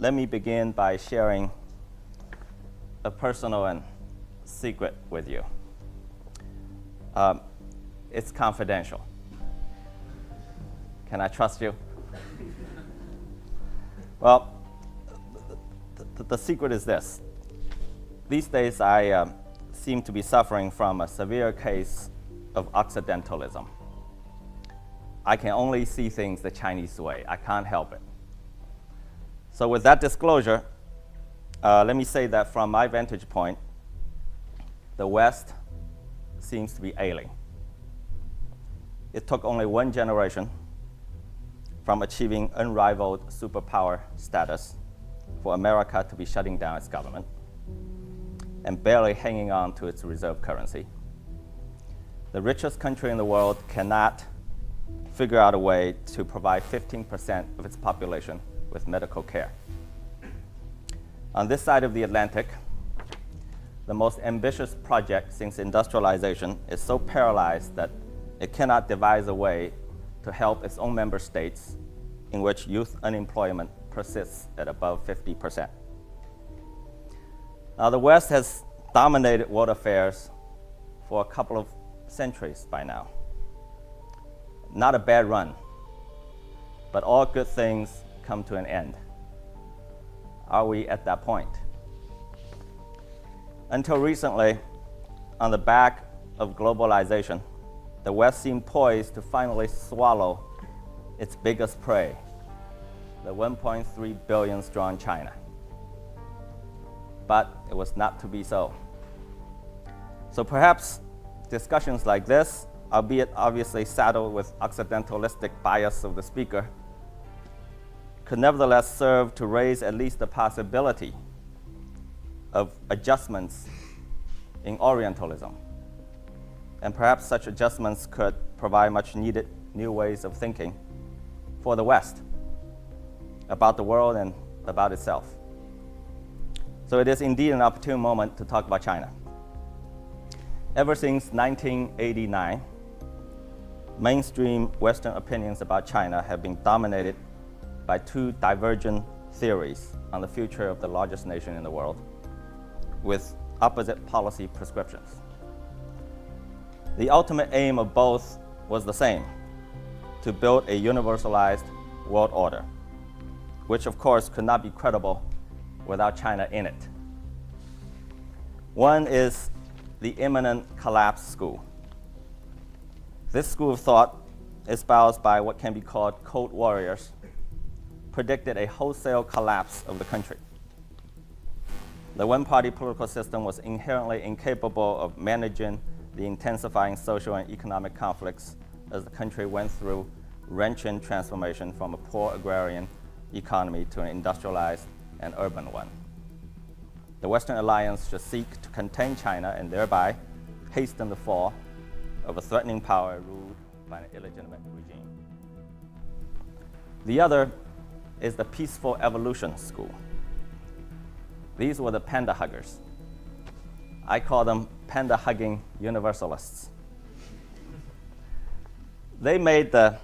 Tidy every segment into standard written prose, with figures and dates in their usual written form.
let me begin by sharing a personal and secret with you. It's confidential. Can I trust you? Well, the secret is this. These days, I seem to be suffering from a severe case of accidentalism. I can only see things the Chinese way. I can't help it. So with that disclosure, let me say that from my vantage point, the West seems to be ailing. It took only one generation from achieving unrivaled superpower status for America to be shutting down its government and barely hanging on to its reserve currency. The richest country in the world cannot figure out a way to provide 15% of its population with medical care. On this side of the Atlantic, the most ambitious project since industrialization is so paralyzed that it cannot devise a way to help its own member states in which youth unemployment persists at above 50%. Now, the West has dominated world affairs for a couple of centuries by now. Not a bad run, but all good things come to an end. Are we at that point? Until recently, on the back of globalization, the West seemed poised to finally swallow its biggest prey, the 1.3 billion strong China. But it was not to be so. So perhaps discussions like this, albeit obviously saddled with occidentalistic bias of the speaker, could nevertheless serve to raise at least the possibility of adjustments in Orientalism. And perhaps such adjustments could provide much needed new ways of thinking for the West about the world and about itself. So it is indeed an opportune moment to talk about China. Ever since 1989, mainstream Western opinions about China have been dominated by two divergent theories on the future of the largest nation in the world, with opposite policy prescriptions. The ultimate aim of both was the same: to build a universalized world order, which of course could not be credible without China in it. One is the imminent collapse school. This school of thought, espoused by what can be called code warriors, predicted a wholesale collapse of the country. The one-party political system was inherently incapable of managing the intensifying social and economic conflicts as the country went through wrenching transformation from a poor agrarian economy to an industrialized and urban one. The Western alliance should seek to contain China and thereby hasten the fall of a threatening power ruled by an illegitimate regime. The other is the peaceful evolution school. These were the panda huggers. I call them panda-hugging universalists. They made the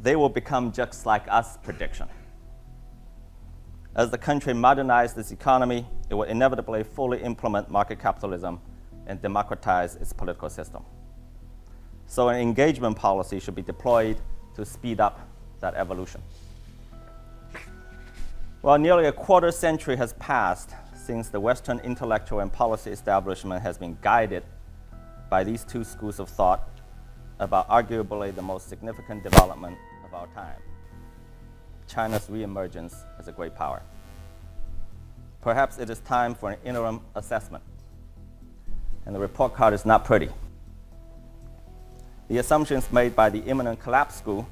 "they will become just like us" prediction. As the country modernized its economy, it would inevitably fully implement market capitalism and democratize its political system. So an engagement policy should be deployed to speed up that evolution. Well, nearly a quarter century has passed since the Western intellectual and policy establishment has been guided by these two schools of thought about arguably the most significant development of our time: China's reemergence as a great power. Perhaps it is time for an interim assessment, and the report card is not pretty. The assumptions made by the imminent collapse school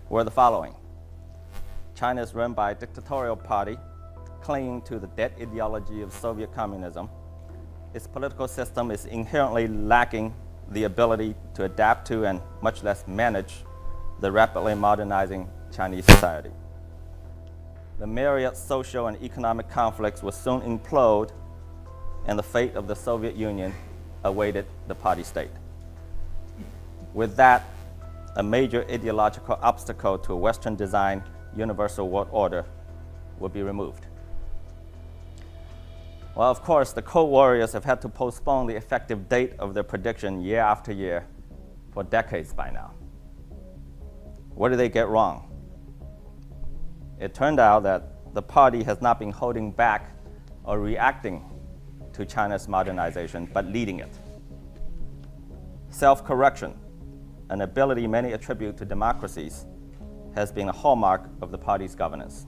were the following: China is run by a dictatorial party clinging to the dead ideology of Soviet communism. Its political system is inherently lacking the ability to adapt to and much less manage the rapidly modernizing Chinese society. The myriad social and economic conflicts will soon implode, and the fate of the Soviet Union awaited the party state. With that, a major ideological obstacle to a Western-designed universal world order would be removed. Well, of course, the Cold Warriors have had to postpone the effective date of their prediction year after year for decades by now. What did they get wrong? It turned out that the party has not been holding back or reacting to China's modernization, but leading it. Self-correction, an ability many attribute to democracies, has been a hallmark of the party's governance.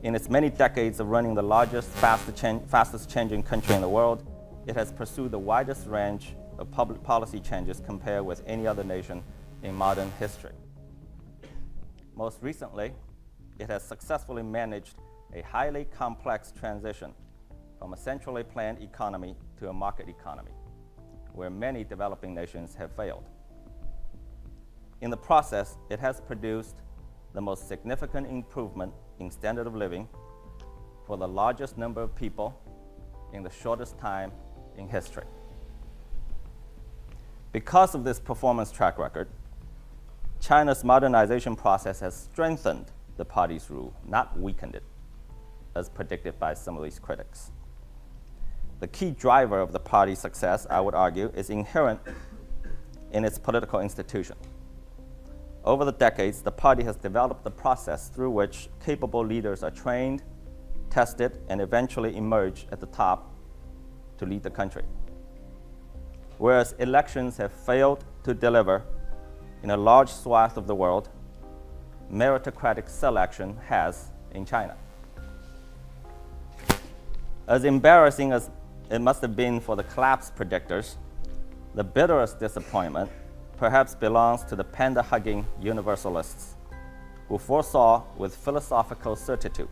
In its many decades of running the largest, fastest changing country in the world, it has pursued the widest range of public policy changes compared with any other nation in modern history. Most recently, it has successfully managed a highly complex transition from a centrally planned economy to a market economy, where many developing nations have failed. In the process, it has produced the most significant improvement in standard of living for the largest number of people in the shortest time in history. Because of this performance track record, China's modernization process has strengthened the party's rule, not weakened it, as predicted by some of these critics. The key driver of the party's success, I would argue, is inherent in its political institution. Over the decades, the party has developed the process through which capable leaders are trained, tested, and eventually emerge at the top to lead the country. Whereas elections have failed to deliver in a large swath of the world, meritocratic selection has in China. As embarrassing as it must have been for the collapse predictors, the bitterest disappointment perhaps belongs to the panda-hugging universalists who foresaw with philosophical certitude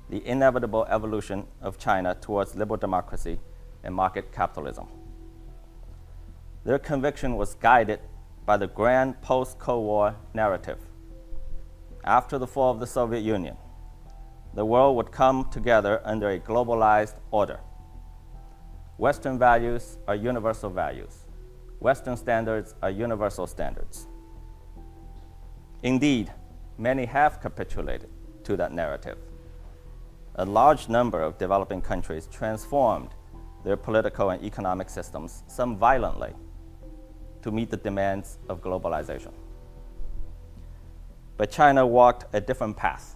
the inevitable evolution of China towards liberal democracy and market capitalism. Their conviction was guided by the grand post-Cold War narrative. After the fall of the Soviet Union, the world would come together under a globalized order. Western values are universal values. Western standards are universal standards. Indeed, many have capitulated to that narrative. A large number of developing countries transformed their political and economic systems, some violently, to meet the demands of globalization. But China walked a different path.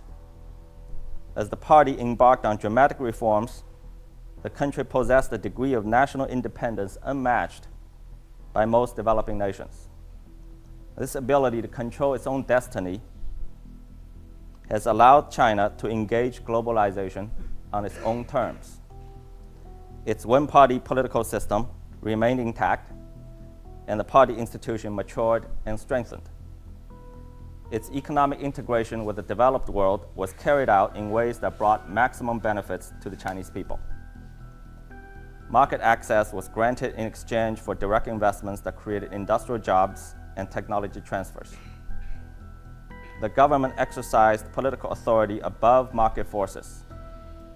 As the party embarked on dramatic reforms, the country possessed a degree of national independence unmatched by most developing nations. This ability to control its own destiny has allowed China to engage globalization on its own terms. Its one-party political system remained intact, and the party institution matured and strengthened. Its economic integration with the developed world was carried out in ways that brought maximum benefits to the Chinese people. Market access was granted in exchange for direct investments that created industrial jobs and technology transfers. The government exercised political authority above market forces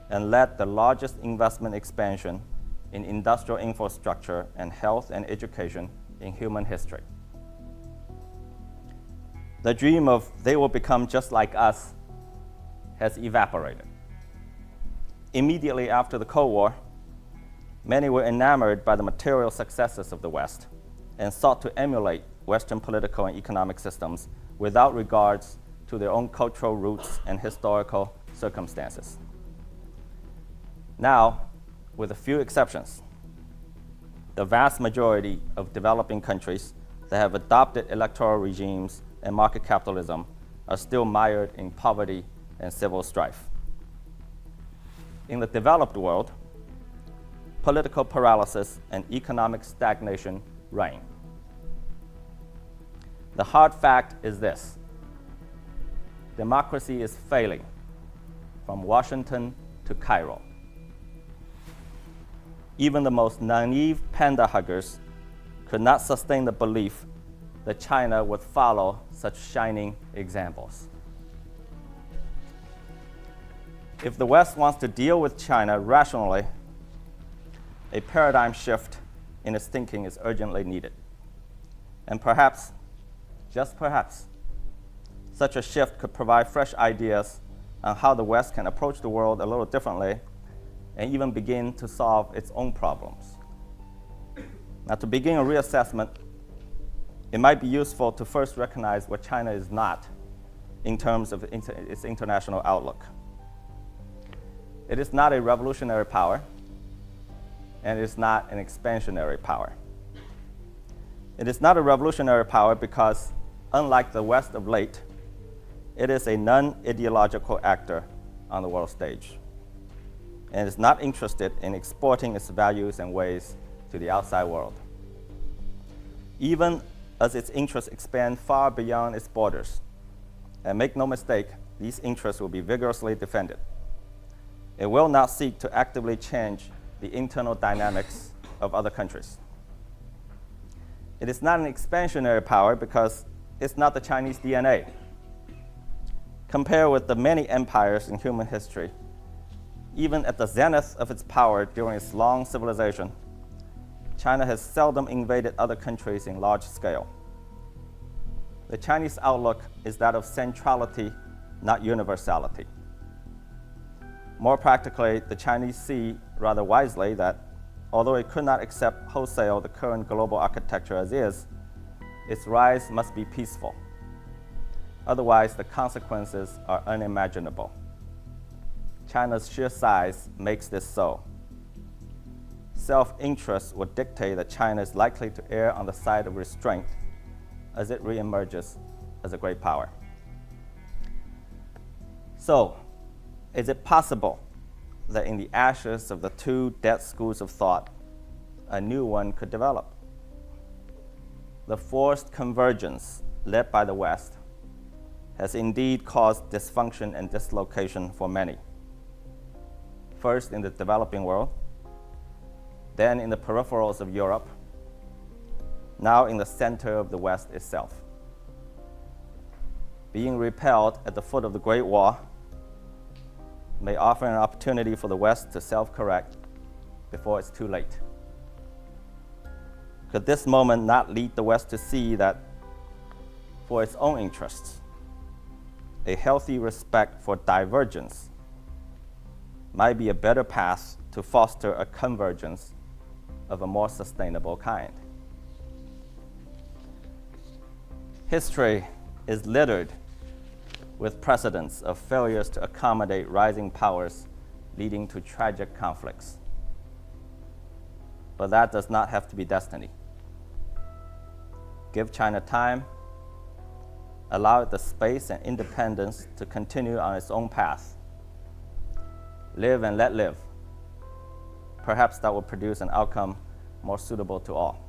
and led the largest investment expansion in industrial infrastructure and health and education in human history. The dream of they will become just like us has evaporated. Immediately after the Cold War, many were enamored by the material successes of the West and sought to emulate Western political and economic systems without regards to their own cultural roots and historical circumstances. Now, with a few exceptions, the vast majority of developing countries that have adopted electoral regimes and market capitalism are still mired in poverty and civil strife. In the developed world, political paralysis and economic stagnation reign. The hard fact is this: democracy is failing from Washington to Cairo. Even the most naive panda huggers could not sustain the belief that China would follow such shining examples. If the West wants to deal with China rationally, a paradigm shift in its thinking is urgently needed. And perhaps, just perhaps, such a shift could provide fresh ideas on how the West can approach the world a little differently and even begin to solve its own problems. Now, to begin a reassessment, it might be useful to first recognize what China is not in terms of its international outlook. It is not a revolutionary power, and it is not an expansionary power. It is not a revolutionary power because, unlike the West of late, it is a non-ideological actor on the world stage, and is not interested in exporting its values and ways to the outside world. Even as its interests expand far beyond its borders, and make no mistake, these interests will be vigorously defended. It will not seek to actively change the internal dynamics of other countries. It is not an expansionary power because it's not the Chinese DNA. Compared with the many empires in human history, even at the zenith of its power during its long civilization, China has seldom invaded other countries in large scale. The Chinese outlook is that of centrality, not universality. More practically, the Chinese see rather wisely that although it could not accept wholesale the current global architecture as is, its rise must be peaceful. Otherwise, the consequences are unimaginable. China's sheer size makes this so. Self-interest would dictate that China is likely to err on the side of restraint as it reemerges as a great power. So, is it possible that in the ashes of the two dead schools of thought, a new one could develop? The forced convergence led by the West has indeed caused dysfunction and dislocation for many. First in the developing world, then in the peripherals of Europe, now in the center of the West itself. Being repelled at the foot of the Great Wall may offer an opportunity for the West to self-correct before it's too late. Could this moment not lead the West to see that for its own interests, a healthy respect for divergence might be a better path to foster a convergence of a more sustainable kind? History is littered with precedents of failures to accommodate rising powers, leading to tragic conflicts. But that does not have to be destiny. Give China time, allow it the space and independence to continue on its own path. Live and let live. Perhaps that will produce an outcome more suitable to all.